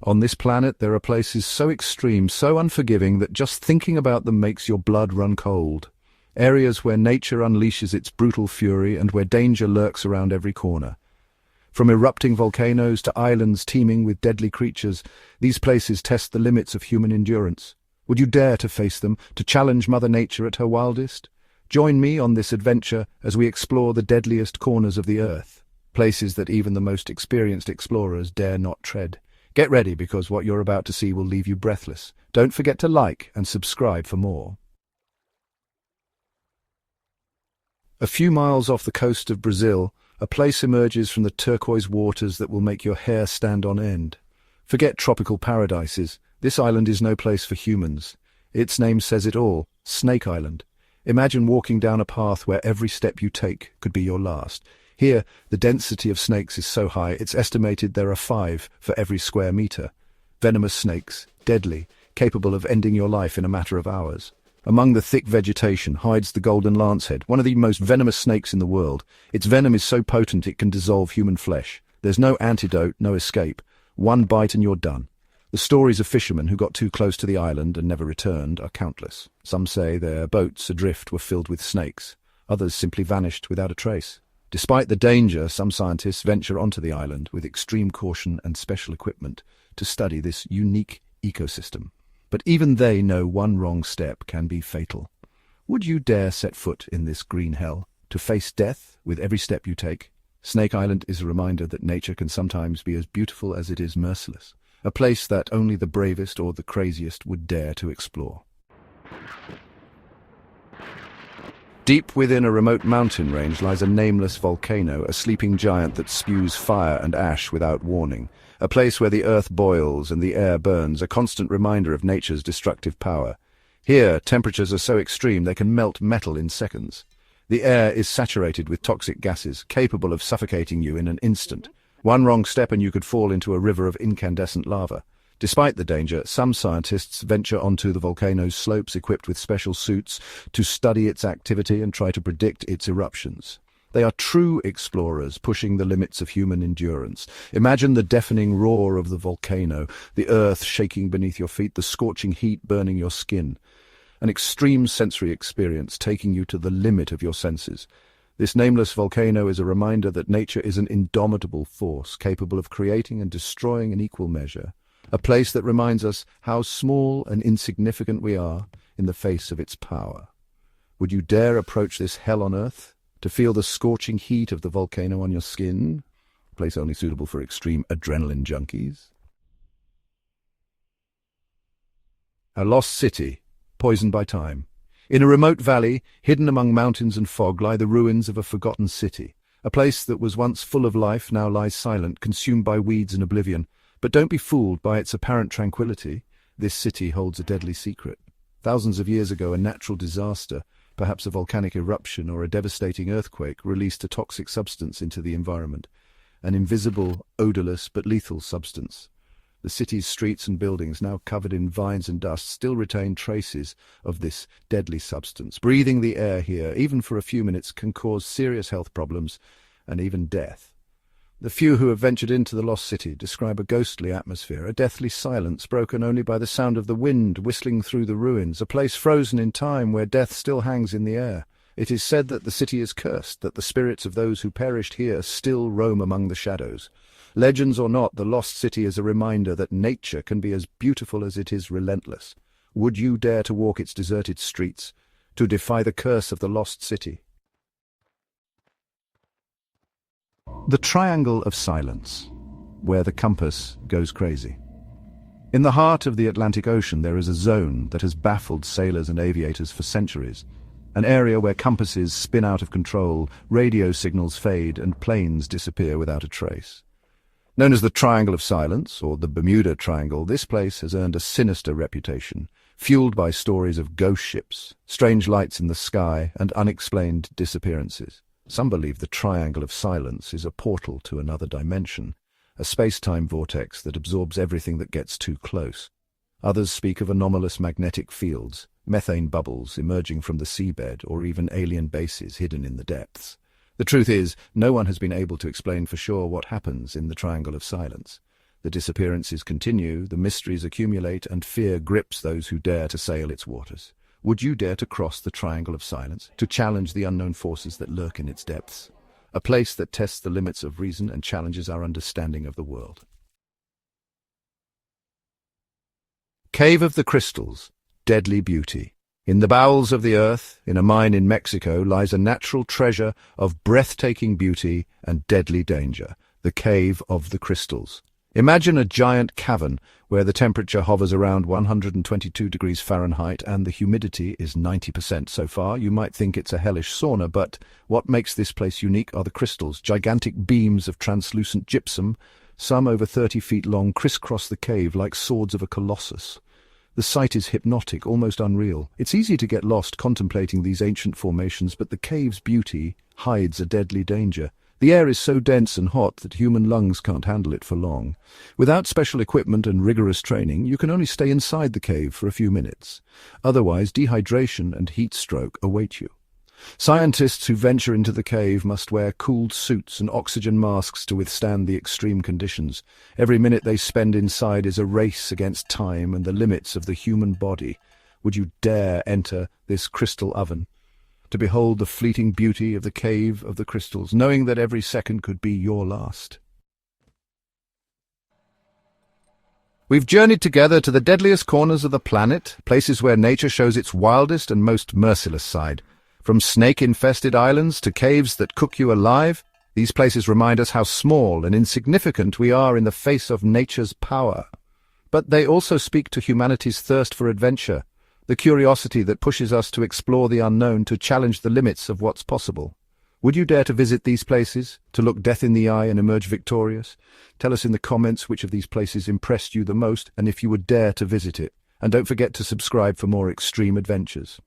On this planet, there are places so extreme, so unforgiving, that just thinking about them makes your blood run cold. Areas where nature unleashes its brutal fury and where danger lurks around every corner. From erupting volcanoes to islands teeming with deadly creatures, these places test the limits of human endurance. Would you dare to face them, to challenge Mother Nature at her wildest? Join me on this adventure as we explore the deadliest corners of the Earth, places that even the most experienced explorers dare not tread. Get ready, because what you're about to see will leave you breathless. Don't forget to like and subscribe for more. A few miles off the coast of Brazil, a place emerges from the turquoise waters that will make your hair stand on end. Forget tropical paradises. This island is no place for humans. Its name says it all: Snake Island. Imagine walking down a path where every step you take could be your last. Here, the density of snakes is so high, it's estimated there are 5 for every square meter. Venomous snakes, deadly, capable of ending your life in a matter of hours. Among the thick vegetation hides the golden lancehead, one of the most venomous snakes in the world. Its venom is so potent it can dissolve human flesh. There's no antidote, no escape. One bite and you're done. The stories of fishermen who got too close to the island and never returned are countless. Some say their boats adrift were filled with snakes. Others simply vanished without a trace. Despite the danger, some scientists venture onto the island with extreme caution and special equipment to study this unique ecosystem. But even they know one wrong step can be fatal. Would you dare set foot in this green hell, to face death with every step you take? Snake Island is a reminder that nature can sometimes be as beautiful as it is merciless, a place that only the bravest or the craziest would dare to explore. Deep within a remote mountain range lies a nameless volcano, a sleeping giant that spews fire and ash without warning. A place where the earth boils and the air burns, a constant reminder of nature's destructive power. Here, temperatures are so extreme they can melt metal in seconds. The air is saturated with toxic gases, capable of suffocating you in an instant. One wrong step and you could fall into a river of incandescent lava. Despite the danger, some scientists venture onto the volcano's slopes equipped with special suits to study its activity and try to predict its eruptions. They are true explorers, pushing the limits of human endurance. Imagine the deafening roar of the volcano, the earth shaking beneath your feet, the scorching heat burning your skin. An extreme sensory experience taking you to the limit of your senses. This nameless volcano is a reminder that nature is an indomitable force, capable of creating and destroying in equal measure. A place that reminds us how small and insignificant we are in the face of its power. Would you dare approach this hell on earth, to feel the scorching heat of the volcano on your skin? A place only suitable for extreme adrenaline junkies. A lost city, poisoned by time. In a remote valley, hidden among mountains and fog, lie the ruins of a forgotten city. A place that was once full of life now lies silent, consumed by weeds and oblivion. But don't be fooled by its apparent tranquility. This city holds a deadly secret. Thousands of years ago, a natural disaster, perhaps a volcanic eruption or a devastating earthquake, released a toxic substance into the environment. An invisible, odorless, but lethal substance. The city's streets and buildings, now covered in vines and dust, still retain traces of this deadly substance. Breathing the air here, even for a few minutes, can cause serious health problems and even death. The few who have ventured into the lost city describe a ghostly atmosphere, a deathly silence broken only by the sound of the wind whistling through the ruins, a place frozen in time where death still hangs in the air. It is said that the city is cursed, that the spirits of those who perished here still roam among the shadows. Legends or not, the lost city is a reminder that nature can be as beautiful as it is relentless. Would you dare to walk its deserted streets, to defy the curse of the lost city? The Triangle of Silence, where the compass goes crazy. In the heart of the Atlantic Ocean there is a zone that has baffled sailors and aviators for centuries, an area where compasses spin out of control, radio signals fade, and planes disappear without a trace. Known as the Triangle of Silence, or the Bermuda Triangle, this place has earned a sinister reputation, fueled by stories of ghost ships, strange lights in the sky, and unexplained disappearances. Some believe the Triangle of Silence is a portal to another dimension, a space-time vortex that absorbs everything that gets too close. Others speak of anomalous magnetic fields, methane bubbles emerging from the seabed, or even alien bases hidden in the depths. The truth is, no one has been able to explain for sure what happens in the Triangle of Silence. The disappearances continue, the mysteries accumulate, and fear grips those who dare to sail its waters. Would you dare to cross the Triangle of Silence, to challenge the unknown forces that lurk in its depths? A place that tests the limits of reason and challenges our understanding of the world. Cave of the Crystals, Deadly Beauty. In the bowels of the earth, in a mine in Mexico, lies a natural treasure of breathtaking beauty and deadly danger, the Cave of the Crystals. Imagine a giant cavern where the temperature hovers around 122 degrees Fahrenheit and the humidity is 90%. So far, you might think it's a hellish sauna, but what makes this place unique are the crystals. Gigantic beams of translucent gypsum, some over 30 feet long, crisscross the cave like swords of a colossus. The sight is hypnotic, almost unreal. It's easy to get lost contemplating these ancient formations, but the cave's beauty hides a deadly danger. The air is so dense and hot that human lungs can't handle it for long. Without special equipment and rigorous training, you can only stay inside the cave for a few minutes. Otherwise, dehydration and heat stroke await you. Scientists who venture into the cave must wear cooled suits and oxygen masks to withstand the extreme conditions. Every minute they spend inside is a race against time and the limits of the human body. Would you dare enter this crystal oven, to behold the fleeting beauty of the Cave of the Crystals, knowing that every second could be your last? We've journeyed together to the deadliest corners of the planet, places where nature shows its wildest and most merciless side. From snake-infested islands to caves that cook you alive, these places remind us how small and insignificant we are in the face of nature's power. But they also speak to humanity's thirst for adventure, the curiosity that pushes us to explore the unknown, to challenge the limits of what's possible. Would you dare to visit these places, to look death in the eye and emerge victorious? Tell us in the comments which of these places impressed you the most and if you would dare to visit it. And don't forget to subscribe for more extreme adventures.